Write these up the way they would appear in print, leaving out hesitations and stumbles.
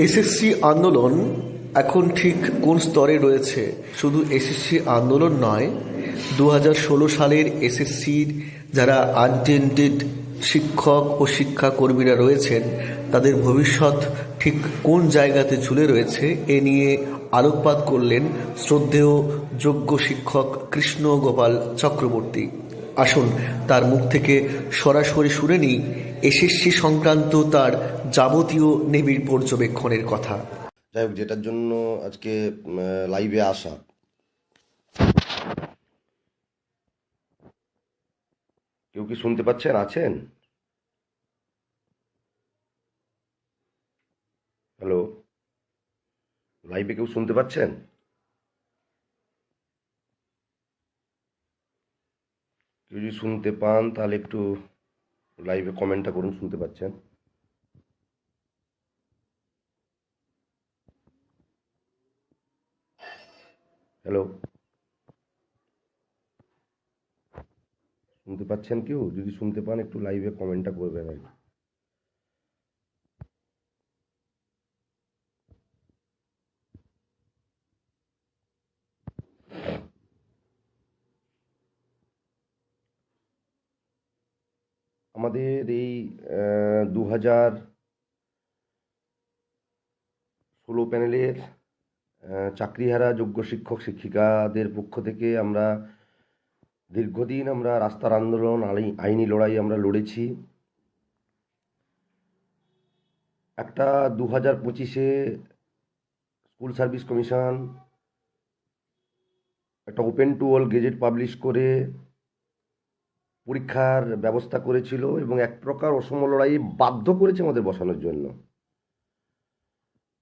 SSC আন্দোলন এখন ঠিক কোন স্তরে রয়েছে? শুধু এসএসসি আন্দোলন নয়, 2016 সালের এসএসসির যারা আনটেন্টেড শিক্ষক ও শিক্ষাকর্মীরা রয়েছেন তাদের ভবিষ্যৎ ঠিক কোন জায়গাতে ঝুলে রয়েছে এ নিয়ে আলোকপাত করলেন শ্রদ্ধেয় যোগ্য শিক্ষক কৃষ্ণ গোপাল চক্রবর্তী। আসুন তার মুখ থেকে সরাসরি শুনে নিই এসএসসি সংক্রান্ত তার যাবতীয় নিবিড় পর্যবেক্ষণের কথা। যাই হোক, যেটার জন্য আজকে লাইভে আসা, কেউ কি শুনতে পাচ্ছেন? আছেন? হ্যালো, লাইভে কেউ শুনতে পাচ্ছেন? কেউ যদি শুনতে পান তাহলে একটু লাইভে কমেন্টটা করুন, শুনতে পাচ্ছেন? হ্যালো, শুনতে পাচ্ছেন? কেউ যদি শুনতে পান একটু লাইভে কমেন্টটা করবেন আর কি। আমাদের এই 2016 প্যানেলের চাকরিহারা যোগ্য শিক্ষক শিক্ষিকাদের পক্ষ থেকে আমরা দীর্ঘদিন রাস্তার আন্দোলন, আইনি লড়াই আমরা লড়েছি। একটা 2025-এ স্কুল সার্ভিস কমিশন একটা open to all gazette publish করে পরীক্ষার ব্যবস্থা করেছিল এবং এক প্রকার অসম লড়াইয়ে বাধ্য করেছে আমাদের বসানোর জন্য।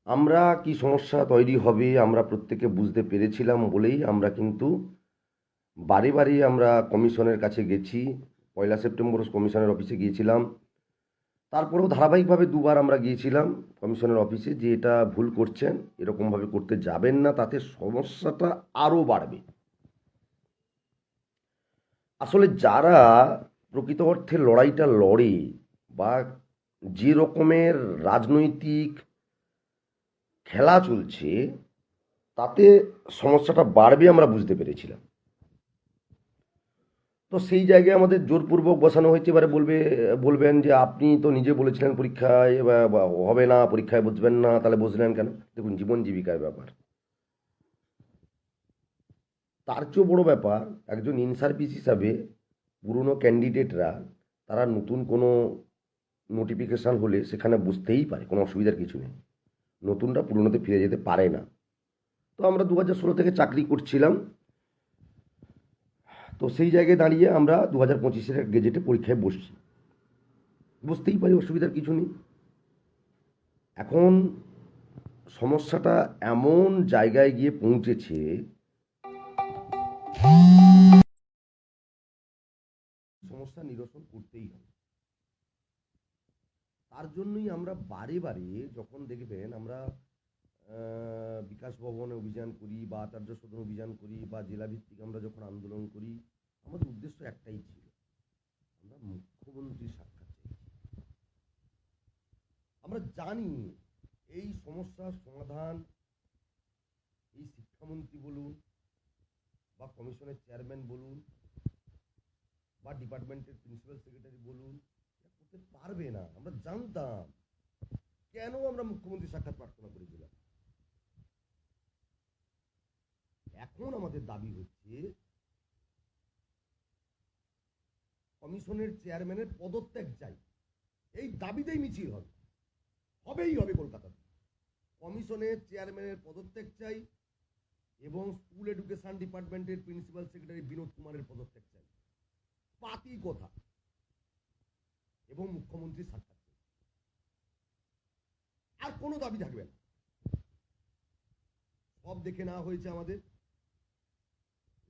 আমরা কি সমস্যা তৈরি হবে আমরা প্রত্যেকে বুঝতে পেরেছিলাম বলেই আমরা কিন্তু বারে বারে আমরা কমিশনের কাছে গেছি। 1 সেপ্টেম্বর কমিশনের অফিসে গিয়েছিলাম, তারপরেও ধারাবাহিকভাবে দুবার আমরা গিয়েছিলাম কমিশনের অফিসে যে এটা ভুল করছেন, এরকমভাবে করতে যাবেন না, তাতে সমস্যাটা আরও বাড়বে। আসলে যারা প্রকৃত অর্থে লড়াইটা লড়ে বা যে রকমের রাজনৈতিক খেলা চলছে তাতে সমস্যাটা বাড়বে আমরা বুঝতে পেরেছিলাম। তো সেই জায়গায় আমাদের জোরপূর্বক বসানো হয়েছে। এবারে বলবেন যে আপনি তো নিজে বলেছিলেন পরীক্ষায় হবে না, পরীক্ষায় বসবেন না, তাহলে বসলেন কেন? দেখুন, জীবন জীবিকার ব্যাপার, তার চেয়েও বড় ব্যাপার একজন ইন সার্ভিস হিসাবে পুরনো ক্যান্ডিডেটরা তারা নতুন কোনো নোটিফিকেশান হলে সেখানে বুঝতেই পারে, কোনো অসুবিধার কিছু নেই। নতুনরা পুরনোতে ফিরে যেতে পারে না। তো আমরা 2016 থেকে চাকরি করছিলাম, তো সেই জায়গায় দাঁড়িয়ে আমরা 2025-এর গেজেটে পরীক্ষায় বসছি, বুঝতেই পারি অসুবিধার কিছু নেই। এখন সমস্যাটা এমন জায়গায় গিয়ে পৌঁছেছে, সমস্যা নিরসন করতেই হবে। তার জন্যই আমরা বারে বারে যখন দেখবেন আমরা বিকাশ ভবনে অভিযান করি বা আচার্য সদন অভিযান করি বা জেলাভিত্তিক আমরা যখন আন্দোলন করি, আমাদের উদ্দেশ্য একটাই ছিল, আমরা মুখ্যমন্ত্রীর সাক্ষাৎ চাই। আমরা জানি এই সমস্যার সমাধান এই শিক্ষামন্ত্রী বলুন বা কমিশনের চেয়ারম্যান বলুন বা ডিপার্টমেন্টের প্রিন্সিপাল সেক্রেটারি বলুন, করতে পারবে না। আমরা জানতাম, কেন আমরা মুখ্যমন্ত্রীর সাক্ষাৎ প্রার্থনা করেছিলাম। এখন আমাদের দাবি হচ্ছে কমিশনের চেয়ারম্যানের পদত্যাগ চাই। এই দাবিতেই মিছিল হবে, হবেই হবে কলকাতাতে। কমিশনের চেয়ারম্যানের পদত্যাগ চাই এবং স্কুল এডুকেশন ডিপার্টমেন্টের প্রিন্সিপাল সেক্রেটারি বিনোদ কুমারের পদত্যাগ চাই, পাতি কথা। এবং মুখ্যমন্ত্রীর সাক্ষাৎ চাই, আর কোনো দাবি থাকবে না। সব দেখে নেওয়া হয়েছে আমাদের।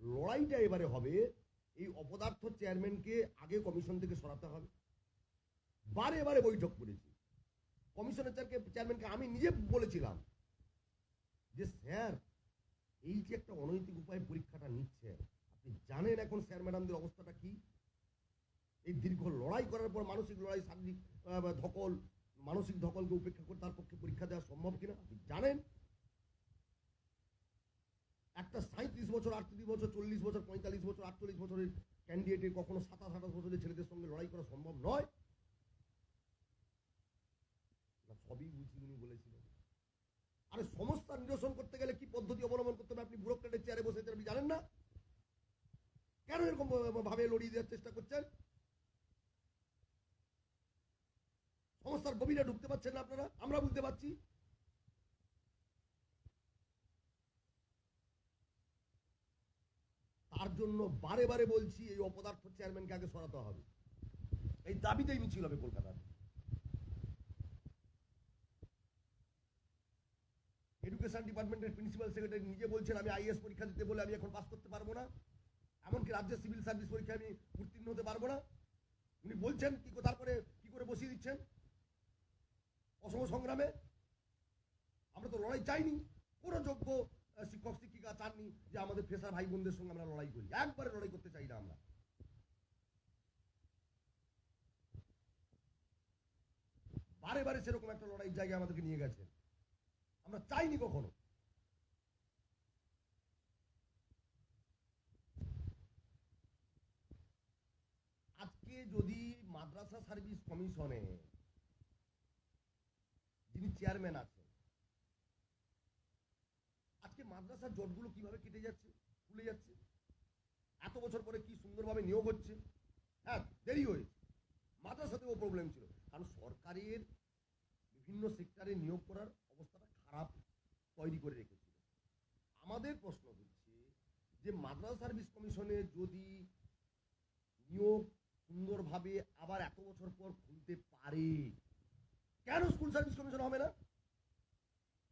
লড়াইটা এবারে হবে, এই অপদার্থ চেয়ারম্যানকে আগে কমিশন থেকে সরাতে হবে। বারে বারে বৈঠক করেছি কমিশনের চেয়ারম্যানকে, আমি নিজে বলেছিলাম যে স্যার, এই যে একটা অনৈতিক উপায়ে পরীক্ষাটা নিচ্ছে, আপনি জানেন এখন স্যার ম্যাডামদের অবস্থাটা কি? এই দীর্ঘ লড়াই করার পর, মানসিক লড়াই, শারীরিক ধকল, মানসিক ধকলকে উপেক্ষা করে তার পক্ষে পরীক্ষা দেওয়া সম্ভব কিনা আপনি জানেন? একটা 37 বছর, 38 বছর, 40 বছর, 45 বছর, 48 বছরের ক্যান্ডিডেটের কখনো 27-28 বছরের ছেলেদের সঙ্গে লড়াই করা সম্ভব নয়? না, সবই বুঝি উনি বলেছিলেন। আরে সমস্যা নিরসন করতে গেলে কি পদ্ধতি অবলম্বন করতে হবে আপনি ব্যুরোক্রেটের চেয়ারে বসে আপনি জানেন না? কেন এরকম ভাবে লড়িয়ে দেওয়ার চেষ্টা করছেন? সমস্যার গভীরে ঢুকতে পারছেন না আপনারা, আমরা বুঝতে পারছি। তার জন্য বারে বারে বলছি এই অপদার্থ চেয়ারম্যানকে আগে সরাতে হবে। এই দাবিতেই মিছিল হবে কলকাতায়। এডুকেশন ডিপার্টমেন্টের প্রিন্সিপাল সেক্রেটারি নিজে বলছেন আমি আইএস পরীক্ষা দিতে বলে আমি এখন পাস করতে পারবো না, এমনকি রাজ্যের সিভিল সার্ভিস পরীক্ষায় আমি উত্তীর্ণ হতে পারবো না। উনি বলছেন কি তারপরে কি করে বসিয়ে দিচ্ছেন অসম সংগ্রামে? আমরা তো লড়াই চাইনি, কোনো যোগ্য শিক্ষক শিক্ষিকা চাননি যে আমাদের ফ্রেশার ভাই বোনদের সঙ্গে আমরা লড়াই করি, একবারে লড়াই করতে চাই না। আমরা বারে বারে সেরকম একটা লড়াইয়ের জায়গায় আমাদেরকে নিয়ে গেছেন, আমরা চাইনি কখনো। আজকে যদি মাদ্রাসা সার্ভিস কমিশনে যিনি চেয়ারম্যান আছেন, আজকে মাদ্রাসার জটগুলো কিভাবে কেটে যাচ্ছে, খুলে যাচ্ছে, এত বছর পরে কি সুন্দরভাবে নিয়োগ হচ্ছে। হ্যাঁ, দেরি হয়েছে, মাদ্রাসাতেও প্রবলেম ছিল, কারণ সরকারের বিভিন্ন সেক্টরে নিয়োগ করার অবস্থাটা খারাপ তৈরি করে রেখেছিল। আমাদের প্রশ্ন হচ্ছে যে মাদ্রাসা সার্ভিস কমিশনে যদি নিয়োগ সুন্দরভাবে আবার এত বছর পর খুলতে পারে, কেন স্কুল সার্ভিস কমিশন হবে না?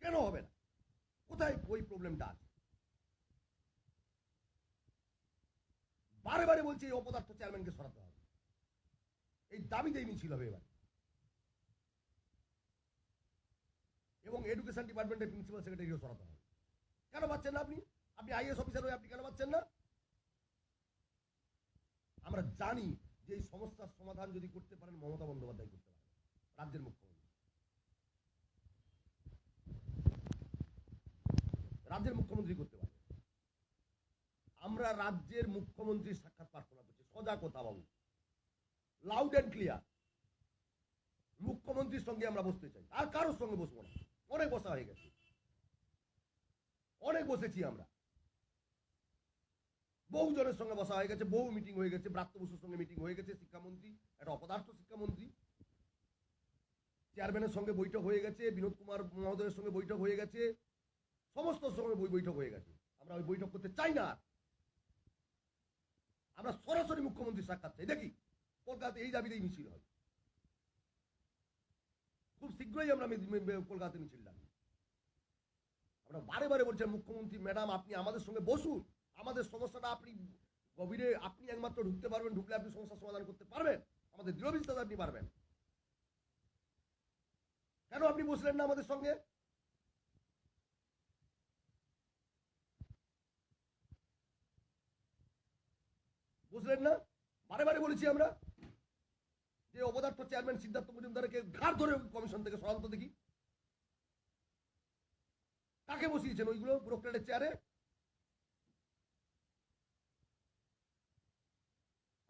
কেন হবে না? কোথায় ওই প্রবলেমটা আছে? বারে বারে বলছি এই অপদার্থ চেয়ারম্যানকে সরাতে হবে, এই দাবিতেই মিছিল হবে এবার। এবং এডুকেশন ডিপার্টমেন্টের প্রিন্সিপাল সেক্রেটারিও সরাতে হবে। কেন পাচ্ছেন না আপনি? আপনি আইএস অফিসার হয়ে আপনি কেন পাচ্ছেন না? আমরা জানি যে এই সমস্যার সমাধান যদি করতে পারেন মমতা বন্দ্যোপাধ্যায় করতে পারেন, রাজ্যের মুখ্যমন্ত্রী। রাজ্যের মুখ্যমন্ত্রী করতে পারে। আমরা রাজ্যের মুখ্যমন্ত্রীর সাক্ষাৎ প্রার্থনা করছি, সোজা কথা বাবু, লাউড অ্যান্ড ক্লিয়ার। মুখ্যমন্ত্রীর সঙ্গে আমরা বসতে চাই, আর কারোর সঙ্গে বসবো না। অনেক বসা হয়ে গেছে, অনেক বসেছি আমরা, বহু জনের সঙ্গে বসা হয়ে গেছে, বহু মিটিং হয়ে গেছে, ব্রাত্য বসুর সঙ্গে মিটিং হয়ে গেছে, শিক্ষামন্ত্রী, একটা অপদার্থ শিক্ষামন্ত্রী, চেয়ারম্যানের সঙ্গে বৈঠক হয়ে গেছে, বিনোদ কুমার মহোদয়ের সঙ্গে বৈঠক হয়ে গেছে, সমস্ত সঙ্গে বৈঠক হয়ে গেছে। আমরা ওই বৈঠক করতে চাই না, আমরা সরাসরি মুখ্যমন্ত্রীর সাক্ষাৎ চাই। দেখি কলকাতাতে এই দাবিতেই মিছিল হয়, খুব শীঘ্রই আমরা কলকাতাতে মিছিল ডাকি। আমরা বারে বারে বলছি মুখ্যমন্ত্রী ম্যাডাম আপনি আমাদের সঙ্গে বসুন, আমাদের সমস্যাটা আপনি গভীরে আপনি একমাত্র ঢুকতে পারবেন, ঢুকলে আপনি সমস্যার সমাধান করতে পারবেন, আমাদের দৃঢ় বিশ্বাস আপনি পারবেন। কেন আপনি বসলেন না আমাদের সঙ্গে? বুঝলেন না? বারে বারে বলেছি আমরা যে অপদার্থ চেয়ারম্যান সিদ্ধার্থ মজুমদারকে ঘাড় ধরে কমিশন থেকে সরান্ত দেখি। কাকে বসিয়েছেন ওইগুলো ব্যুরোক্রেটের চেয়ারে?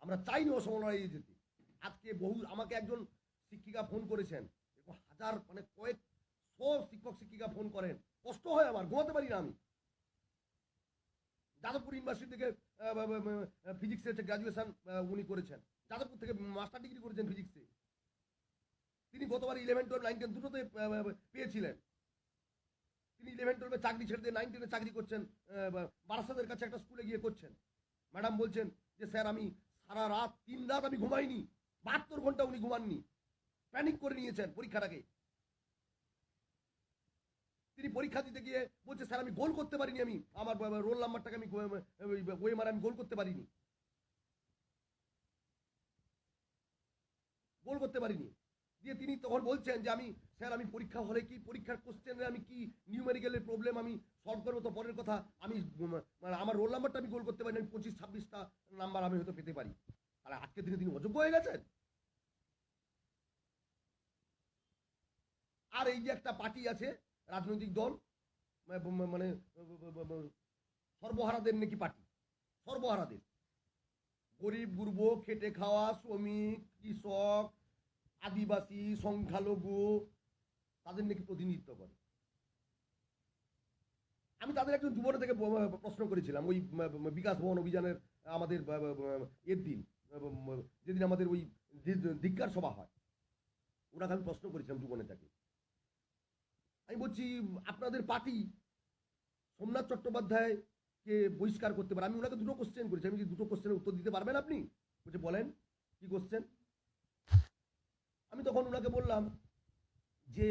আমরা চাইনি অসম লড়াইয়ে যেতে। আজকে বহু আমাকে একজন শিক্ষিকা ফোন করেছেন, হাজার মানে কয়েক শো শিক্ষক শিক্ষিকা ফোন করেন, কষ্ট হয় আমার, ঘুমাতে পারি না আমি। যাদবপুর ইউনিভার্সিটি থেকে ফিজিক্সের গ্রাজুয়েশন উনি করেছেন, যাদবপুর থেকে মাস্টার ডিগ্রি করেছেন ফিজিক্সে। তিনি গতবার 11, 12, 9, 10 দুটোতে পেয়েছিলেন। তিনি 11, 12 চাকরি ছেড়ে দিয়ে 9, 10 চাকরি করছেন, বারাসাতের কাছে একটা স্কুলে গিয়ে করছেন। ম্যাডাম বলছেন যে স্যার আমি সারা রাত 3 রাত আমি ঘুমাইনি, 72 ঘন্টা উনি ঘুমাননি, প্যানিক করে নিয়েছেন পরীক্ষাটাকে। তিনি পরীক্ষা দিতে গিয়ে বলছে স্যার আমি গোল করতে পারিনি, আমি আমার রোল নাম্বারটাকে আমি ওয়েমারে আমি গোল করতে পারিনি, গোল করতে পারিনি। দিয়ে তিনি তখন বলছেন যে আমি স্যার আমি পরীক্ষা হলে কি পরীক্ষার কোশ্চেনে আমি কি নিউমেরিক্যালের প্রবলেম আমি সলভ করবো, তো পরের কথা আমি আমার রোল নাম্বারটা আমি গোল করতে পারিনি, আমি 25-26টা নাম্বার আমি হয়তো পেতে পারি। তাহলে আজকে তিনি অযোগ্য হয়ে গেছেন। আর এই যে একটা পার্টি আছে রাজনৈতিক দল মানে সর্বহারাদের নাকি পার্টি, সর্বহারাদের, গরিব গুরব, খেটে খাওয়া, শ্রমিক, কৃষক, আদিবাসী, সংখ্যালঘু, তাদের নাকি প্রতিনিধিত্ব করে। আমি তাদের একজন যুবনে থেকে প্রশ্ন করেছিলাম ওই বিকাশ ভবন অভিযানের আমাদের এর দিন, যেদিন আমাদের ওই ধিক্কার সভা হয়, ওনাকে আমি প্রশ্ন করেছিলাম যুবনেতাকে। আমি বলছি আপনাদের পার্টি সোমনাথ চট্টোপাধ্যায়কে বহিষ্কার করতে পারে। আমি ওনাকে দুটো কোশ্চেন করেছি, আমি দুটো কোশ্চেনের উত্তর দিতে পারবেন আপনি? বলছে বলেন কি কোশ্চেন। আমি তখন ওনাকে বললাম যে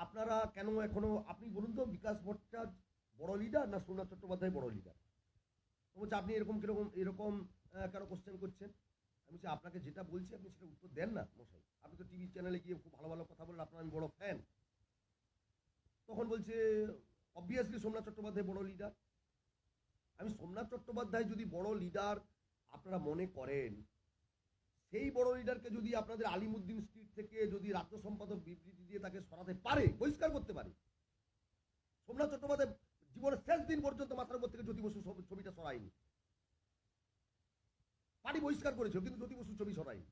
আপনারা কেন এখনো, আপনি বলুন তো বিকাশ ভট্টাচার্য বড় লিডার না সোমনাথ চট্টোপাধ্যায় বড় লিডার? বলছে আপনি এরকম কেন কোশ্চেন করছেন? আমি বলছি আপনাকে যেটা বলছি আপনি সেটা উত্তর দেন না মশাই, আপনি তো টিভি চ্যানেলে গিয়ে খুব ভালো ভালো কথা বললেন, আপনার আমি বড় ফ্যান। তখন বলছে অবভিয়াসলি সোমনাথ চট্টোপাধ্যায় বড় লিডার। আমি সোমনাথ চট্টোপাধ্যায় যদি বড় লিডার আপনারা মনে করেন, সেই বড় লিডারকে যদি আপনাদের আলিমুদ্দিন স্ট্রিট থেকে যদি রাজ্য সম্পাদক বিবৃতি দিয়ে তাকে সরাতে পারে, বহিষ্কার করতে পারে, সোমনাথ চট্টোপাধ্যায় জীবনের শেষ দিন পর্যন্ত মাথার উপর থেকে জ্যোতি বসু ছবিটা সরায়নি। পার্টি বহিষ্কার করেছিল কিন্তু জ্যোতি বসুর ছবি সরায়নি।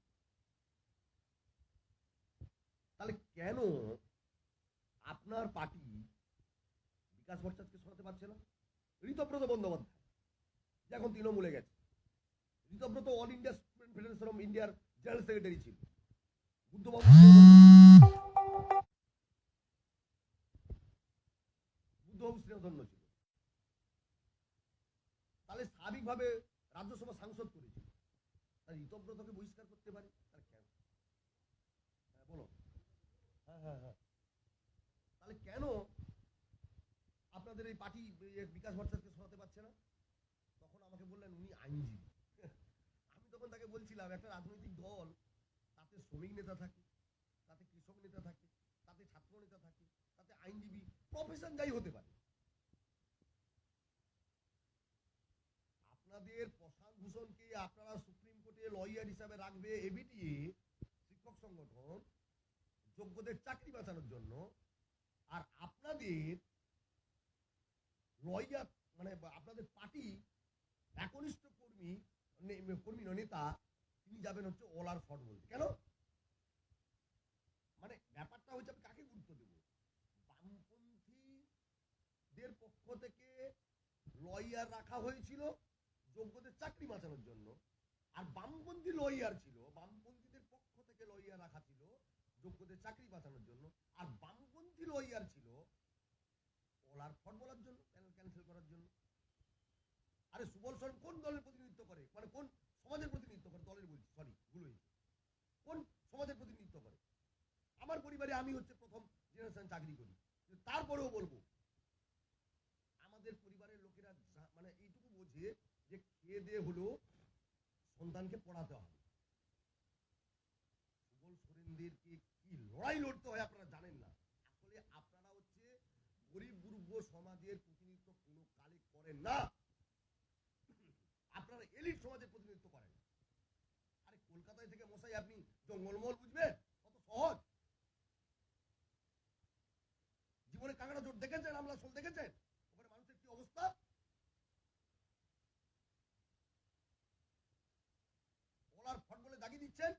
তাহলে কেন আপনার পার্টি বিকাশ ভট্টাচার্যকে সরাতে পারছে না? ঋতব্রত বন্দ্যোপাধ্যায় যে এখন তৃণমূলে গেছে, Ritabrata all India student federation of ইন্ডিয়ার জেনারেল সেক্রেটারি ছিল, বুদ্ধবাবু স্নেহধন্য ছিল। তাহলে স্বাভাবিকভাবে রাজ্যসভা সাংসদ করেছিল, তাই ঋতব্রতকে বহিষ্কার করতে পারে, তার কেন? হ্যাঁ বলো। হ্যাঁ, তাহলে কেন আপনাদের এই পার্টি বিকাশ ভট্টাচার্যকে সরাতে পারছে না? তখন আমাকে বললেন উনি আইনজীবী। আমি তখন তাকে বলছিলাম একটা রাজনৈতিক দল, তাতে শ্রমিক নেতা থাকে, তাতে কৃষক নেতা থাকে, তাতে ছাত্র নেতা থাকে, তাতে আইনজীবী, প্রফেশন যাই হতে পারে। আপনাদের প্রশান্ত ভূষণকে আপনারা সুপ্রিম কোর্টে লয়ার হিসাবে রাখবে এবিটিএ শিক্ষক সংগঠন যোগ্যদের চাকরি বাঁচানোর জন্য, আর আপনাদের লয়ার মানে আপনাদের পার্টি একনিষ্ঠ কর্মী নেতা তিনি যাবেন হচ্ছে ওলার ফট বলতে। কেন? মানে ব্যাপারটা হচ্ছে আমি কাকে গুরুত্ব দেব? বামপন্থীদের পক্ষ থেকে লয়ার রাখা হয়েছিল যোগ্যদের চাকরি বাঁচানোর জন্য, আর বামপন্থী লয়ার ছিল, বামপন্থীদের পক্ষ থেকে লয়ার রাখা ছিল যোগ্যদের চাকরি বাঁচানোর জন্য, আর বামপন্থী লয়ার ছিল ওলার ফট বলার জন্য, প্যানেল ক্যান্সেল করার জন্য। আরে সুবল সোরেন কোন দলের প্রতিনিধিত্ব করে, মানে কোন সমাজের প্রতিনিধিত্ব করে? দলের বলছি, সরি ভুল হয়েছে, কোন সমাজের প্রতিনিধিত্ব করে? আমার পরিবারে আমি হচ্ছে প্রথম জেনারেশন চাকরি করি, তারপরেও বলবো আমাদের পরিবারের লোকেরা মানে এইটুকু বোঝে যে খেয়ে দিয়ে হলো সন্তানকে পড়াতে হবে। সুবল সোরেনদেরকে কি লড়াই লড়তে হয় আপনারা জানেন না। আসলে আপনারা হচ্ছে গরিব গুরুব সমাজের প্রতিনিধিত্ব কোনো কালে করেন না, আপনারা এলিট সমাজের প্রতিনিধিত্ব করেন। আরে কলকাতায় থেকে মশাই আপনি জঙ্গলমহল বুঝবেন? কত সহজ। জীবনে কাঁকড়া জোট দেখেছেন, আমলা শোল দেখেছেন? ওখানে মানুষের কি অবস্থা? ওলার ফট বলে দাগিয়ে দিচ্ছেন।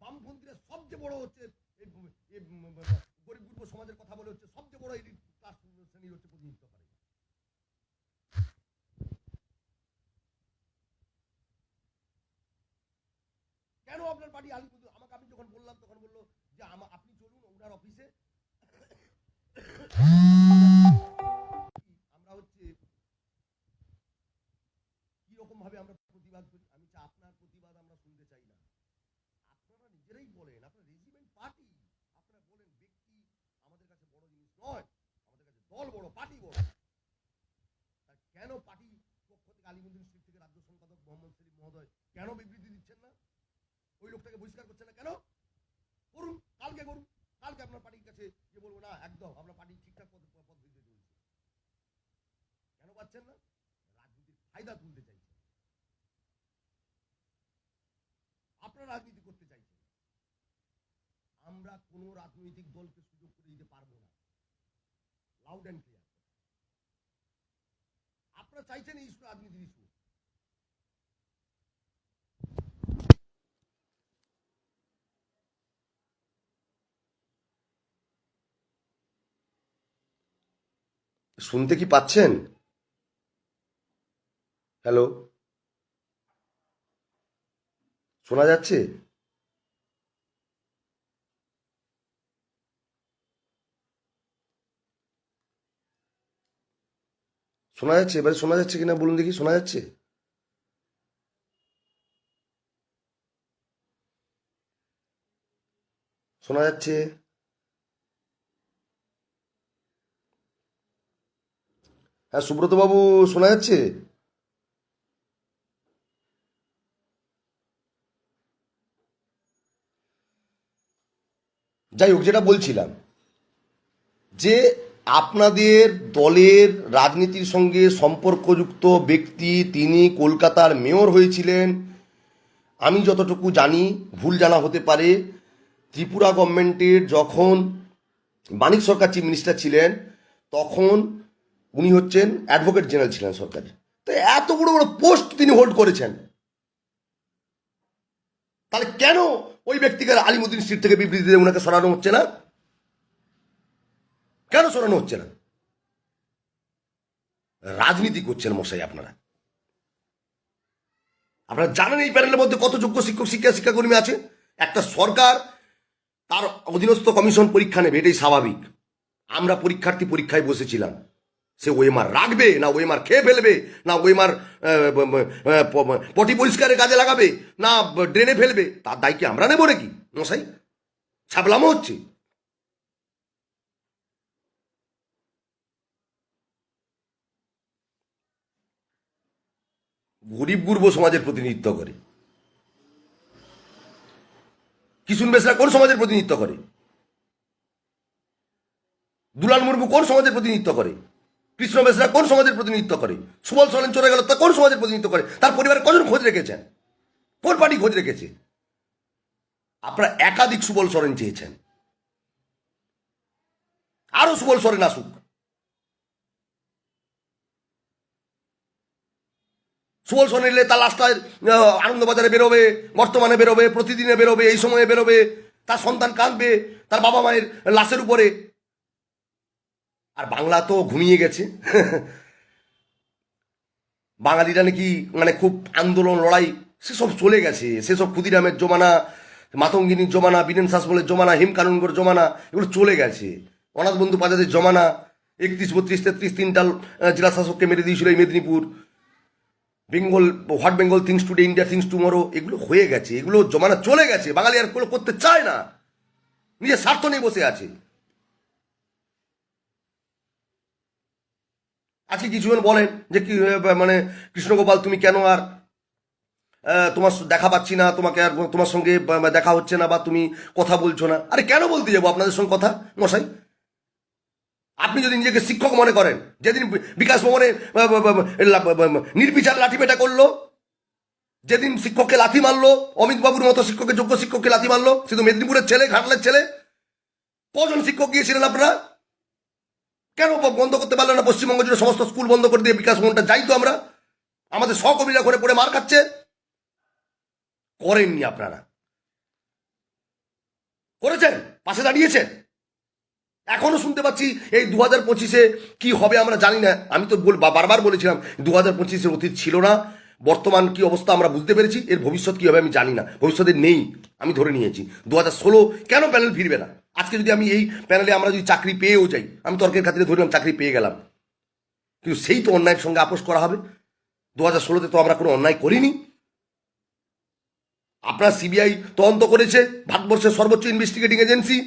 বামপন্থীরা সবচেয়ে বড় হচ্ছে গরিব গুরব সমাজের কথা বলে হচ্ছে সবচেয়ে বড় এলিট ক্লাস শ্রেণীর হচ্ছে প্রতিনিধিত্ব করে। কেন আপনার পার্টি আলিপুর আমাকে, আমি যখন বললাম তখন বললো যে আপনি চলুন ওনার অফিসে, আমরা হচ্ছে কি রকম ভাবে আমরা প্রতিবাদ করি। আমি চাই আপনার প্রতিবাদ আমরা শুনতে চাই না। আপনারা নিজেরাই বলেন আপনার রেজিমেন্ট পার্টি, আপনারা বলেন ব্যক্তি আমাদের কাছে বড় জিনিস নয়, আমাদের কাছে দল বড়, পার্টি বড়। তার কেন পার্টি পক্ষ থেকে আলিমুদ্দিন স্ট্রিট থেকে রাজ্য সম্পাদক মোহাম্মদ সেলিম মহোদয় কেন বিবৃতি দিচ্ছেন না? ওই লোকটাকে বহিষ্কার করছেন না কেন? করুন, কালকে করুন, কালকে আপনার পার্টির কাছে যে বলবো না একদম আপনার পার্টি ঠিকঠাক পদ্ধতিতে চলছে। কেন পাচ্ছেন না? রাজনীতির ফায়দা তুলতে চাইছেন, আপনারা রাজনীতি করতে চাইছেন। আমরা আমরা কোনো রাজনৈতিক দলকে সুযোগ করে দিতে পারবো না। Loud and clear. আপনারা চাইছেন এই ইস্যু রাজনীতির ইস্যু। শুনতে কি পাচ্ছেন? হ্যালো, শোনা যাচ্ছে? শোনা যাচ্ছে? এবারে শোনা যাচ্ছে কিনা বলুন দেখি, শোনা যাচ্ছে? শোনা যাচ্ছে? হ্যাঁ, সুব্রত বাবু, শোনা যাচ্ছে? যাই হোক, যেটা বলছিলাম যে আপনাদের দলের রাজনীতির সঙ্গে সম্পর্কযুক্ত ব্যক্তি, তিনি কলকাতার মেয়র হয়েছিলেন। আমি যতটুকু জানি, ভুল জানা হতে পারে, ত্রিপুরা গভর্নমেন্টের যখন মানিক সরকার চিফ মিনিস্টার ছিলেন, তখন উনি হচ্ছেন অ্যাডভোকেট জেনারেল ছিলেন সরকারের। তো এত বড় বড় পোস্ট তিনি হোল্ড করেছেন, তাহলে কেন ওই ব্যক্তিকে আলিমুদ্দিন স্ট্রিট থেকে বিবৃতি দিয়ে ওনাকে সরানো হচ্ছে না? কেন সরানো হচ্ছে না? রাজনীতি করছেন মশাই আপনারা। আপনারা জানেন এই প্যানেলের মধ্যে কত যোগ্য শিক্ষক শিক্ষাকর্মী আছে? একটা সরকার তার অধীনস্থ কমিশন পরীক্ষা নেবে, এটাই স্বাভাবিক। আমরা পরীক্ষার্থী পরীক্ষায় বসেছিলাম। সে ওএমআর রাখবে না ওএমআর খেয়ে ফেলবে, না ওএমআর পটি পরিষ্কারের কাজে লাগাবে, না ড্রেনে ফেলবে, তার দায় কি আমরা নেবো নাকি মশাই? ছাবলামো হচ্ছে। গরিব গুরব সমাজের প্রতিনিধিত্ব করে। কিশুন বেসরা কোন সমাজের প্রতিনিধিত্ব করে? দুলাল মুর্মু কোন সমাজের প্রতিনিধিত্ব করে? কৃষ্ণ বেসরা কোন সমাজের প্রতিনিধিত্ব করে? সুবল সরেন চলে গেল, তা কোন সমাজের প্রতিনিধিত্ব করে? তার পরিবারে কজন খোঁজ রেখেছেন? কোন পার্টি খোঁজ রেখেছে? আপনারা একাধিক সুবল সরেন চেয়েছেন, আরো সুবল সরেন আসুক। সুবল সরেন এলে তার লাস্টায় আনন্দবাজারে বেরোবে, বর্তমানে বেরোবে, প্রতিদিনে বেরোবে, এই সময়ে বেরোবে, তার সন্তান কাঁদবে তার বাবা মায়ের লাশের উপরে। আর বাংলা তো ঘুমিয়ে গেছে। বাঙালিরা নাকি মানে খুব আন্দোলন লড়াই সেসব চলে গেছে। সেসব ক্ষুদিরামের জমানা, মাতঙ্গিনীর জমানা, বীরেন শাসমলের জমানা, হিম কানুনগর জমানা, এগুলো চলে গেছে। অনাথ বন্ধু পাজাদের জমানা, 31, 32, 33 তিনটা জেলা শাসককে মেরে দিয়েছিল এই Medinipur. Bengal, what Bengal things today, India things tomorrow, এগুলো হয়ে গেছে, এগুলো জমানা চলে গেছে। বাঙালি আর করতে চায় না, নিজের স্বার্থ নিয়ে বসে আছে। আজকে কিছুজন বলেন যে কি মানে কৃষ্ণগোপাল তুমি কেন আর তোমার দেখা পাচ্ছি না, তোমাকে আর তোমার সঙ্গে দেখা হচ্ছে না, বা তুমি কথা বলছো না। আরে কেন বলতে যাবো আপনাদের সঙ্গে কথা মশাই? আপনি যদি নিজেকে শিক্ষক মনে করেন, যেদিন বিকাশ ভবনে নির্বিচার লাঠিপেটা করলো, যেদিন শিক্ষককে লাথি মারলো, অমিত বাবুর মতো শিক্ষকের, যোগ্য শিক্ষককে লাথি মারলো, শুধু মেদিনীপুরের ছেলে, ঘাটলের ছেলে, কজন শিক্ষক গিয়েছিলেন আপনারা? কেন বন্ধ করতে পারলেন না? পশ্চিমবঙ্গ জুড়ে সমস্ত স্কুল বন্ধ করে দিয়ে বিকাশ ভবনটা যাই তো আমরা। আমাদের সহকর্মীরা ঘরে পড়ে মার খাচ্ছে। করেননি আপনারা, করেছেন, পাশে দাঁড়িয়েছেন। এখনো শুনতে পাচ্ছি এই 2025-এ কি হবে আমরা জানি না। আমি তো বারবার বলেছিলাম 2025-এর অতীত ছিল না, বর্তমান কি অবস্থা আমরা বুঝতে পেরেছি, এর ভবিষ্যৎ কি হবে আমি জানি না। ভবিষ্যতে নেই, আমি ধরে নিয়েছি। 2016 কেন প্যানেল ফিরবে না? আজকে যদি আমি এই প্যানেলে আমরা যদি চাকরি পেয়েও যাই, আমি তর্কের খাতিরে ধরলাম চাকরি পেয়ে গেলাম, কিন্তু সেই তো অন্যায়ের সঙ্গে আপোষ করা হবে। 2016-তে তো আমরা কোনো অন্যায় করিনি। আপনার সিবিআই তদন্ত করেছে, ভারতবর্ষের সর্বোচ্চ ইনভেস্টিগেটিং এজেন্সি।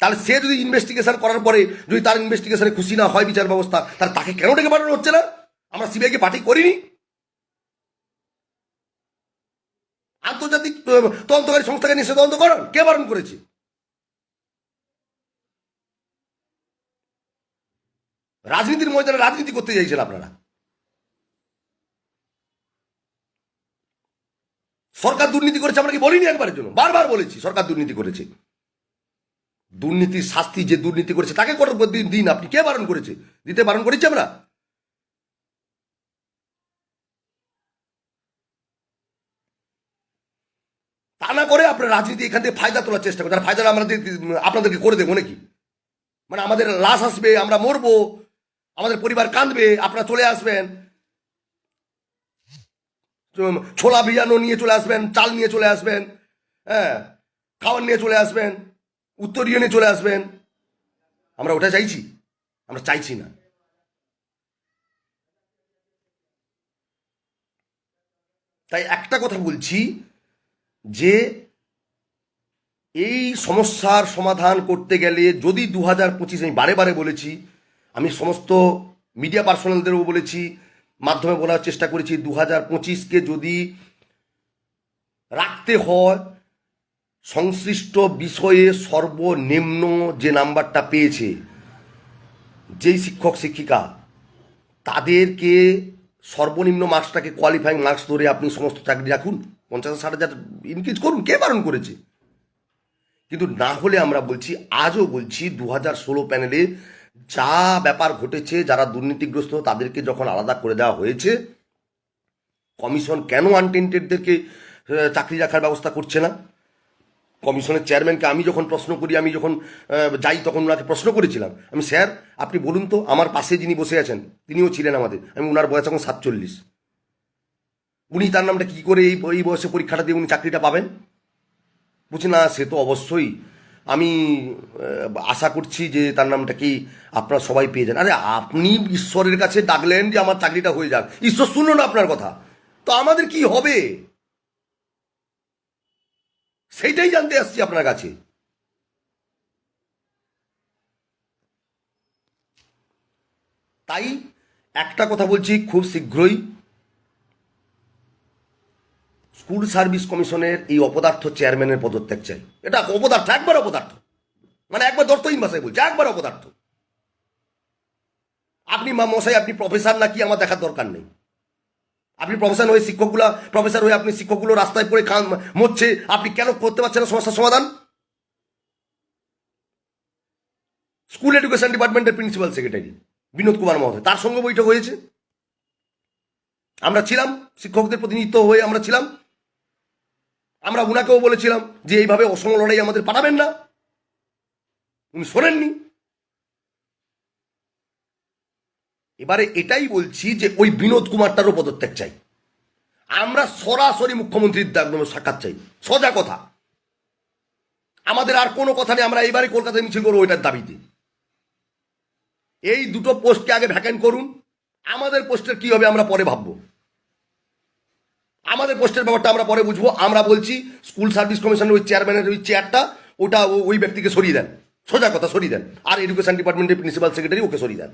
তাহলে সে যদি ইনভেস্টিগেশন করার পরে যদি তার ইনভেস্টিগেশনে খুশি না হয় বিচার ব্যবস্থা, তাহলে তাকে কেন ডেকে পাঠানো হচ্ছে না? আমরা সিবিআইকে পার্টি করিনি। আন্তর্জাতিক তদন্তকারী সংস্থাকে নিয়ে সে তদন্ত করান, কে বারণ করেছে? রাজনীতির ময়দানে রাজনীতি করতে চাইছেন আপনারা। সরকার দুর্নীতি করেছে আমরা কি বলিনি একবারের জন্য? বারবার বলেছি সরকার দুর্নীতি করেছে। দুর্নীতির শাস্তি যে দুর্নীতি করেছে তাকে দিন। আপনি কে বারণ করেছে? দিতে বারণ করেছি আমরা? তা না করে আপনার রাজনীতি এখান থেকে ফায়দা তোলার চেষ্টা করেন। আর ফায়দাটা আমাদের আপনাদেরকে করে দেবো নাকি? মানে আমাদের লাশ আসবে, আমরা মরবো, আমাদের পরিবার কাঁদবে, আপনারা চলে আসবেন, ছোলা ভিজানো নিয়ে চলে আসবেন, চাল নিয়ে চলে আসবেন, হ্যাঁ, খাবার নিয়ে চলে আসবেন, উত্তরীয় নিয়ে চলে আসবেন। আমরা ওটা চাইছি? আমরা চাইছি না। তাই একটা কথা বলছি যে এই সমস্যার সমাধান করতে গেলে যদি 2025, আমি বারে বারে বলেছি, আমি সমস্ত মিডিয়া পার্সোনালদেরও বলেছি, মাধ্যমে বলার চেষ্টা করেছি, 2025কে যদি রাখতে হয় সংশ্লিষ্ট বিষয়ে সর্বনিম্ন যে নাম্বারটা পেয়েছে যেই শিক্ষক শিক্ষিকা, তাদেরকে সর্বনিম্ন মার্কসটাকে কোয়ালিফাইং মার্কস ধরে আপনি সমস্ত চাকরি রাখুন, 50,000-60,000 ইনক্রিজ করুন, কে বারণ করেছে? কিন্তু না হলে আমরা বলছি, আজও বলছি, 2016 প্যানেলে যা ব্যাপার ঘটেছে, যারা দুর্নীতিগ্রস্ত তাদেরকে যখন আলাদা করে দেওয়া হয়েছে, কমিশন কেন আনটেন্টেডদেরকে চাকরি রাখার ব্যবস্থা করছে না? কমিশনের চেয়ারম্যানকে আমি যখন প্রশ্ন করি, আমি যখন যাই তখন ওনাকে প্রশ্ন করেছিলাম, আমি, স্যার আপনি বলুন তো, আমার পাশে যিনি বসে আছেন তিনিও ছিলেন আমাদের, আমি ওনার বয়স এখন 47, উনি তার নামটা কী করে এই বয়সে পরীক্ষাটা দিয়ে উনি চাকরিটা পাবেন? বুঝছি না, সে তো অবশ্যই, আমি আশা করছি যে তার নামটা কি আপনারা সবাই পেয়ে যান। আরে আপনি ঈশ্বরের কাছে ডাকলেন যে আমার চাকরিটা হয়ে যাক, ঈশ্বর শুনলো না আপনার কথা, তো আমাদের কি হবে সেইটাই জানতে আসছি আপনার কাছে। তাই একটা কথা বলছি, খুব শীঘ্রই স্কুল সার্ভিস কমিশনের এই অপদার্থ চেয়ারম্যানের পদত্যাগ চাই। এটা অপদার্থ, একবার অপদার্থ, মানে একবার দর্থহীন ভাষায় বলছি, একবার অপদার্থ। আপনি মশাই, আপনি প্রফেসর নাকি আমার দেখার দরকার নেই। আপনি প্রফেসর হয়ে প্রফেসর হয়ে আপনি শিক্ষকগুলো রাস্তায় পড়ে মরছে, আপনি কেন করতে পারছেন না সমস্যার সমাধান? স্কুল এডুকেশন ডিপার্টমেন্টের প্রিন্সিপাল সেক্রেটারি বিনোদ কুমার মহোদয়, তার সঙ্গে বৈঠক হয়েছে, আমরা ছিলাম, শিক্ষকদের প্রতিনিধিত্ব হয়ে আমরা ছিলাম। আমরা উনাকেও বলেছিলাম যে এইভাবে অসম লড়াই আমাদের পাঠাবেন না, উনি শোনেননি। এবারে এটাই বলছি যে ওই বিনোদ কুমারটারও পদত্যাগ চাই। আমরা সরাসরি মুখ্যমন্ত্রীর সাক্ষাৎ চাই, সোজা কথা, আমাদের আর কোনো কথা নেই। আমরা এইবারে কলকাতায় মিছিল করবো ওইটার দাবিতে। এই দুটো পোস্টকে আগে ভ্যাকেন্ট করুন, আমাদের পোস্টের কি হবে আমরা পরে ভাববো, আমাদের পোস্টের ব্যাপারটা আমরা পরে বুঝবো। আমরা বলছি স্কুল সার্ভিস কমিশনের ওই চেয়ারম্যানের ওই চেয়ারটা, ওটা ওই ব্যক্তিকে সরিয়ে দেন, সোজা কথা সরিয়ে দেন, আর এডুকেশন ডিপার্টমেন্টের প্রিন্সিপাল সেক্রেটারি ওকে সরিয়ে দেন।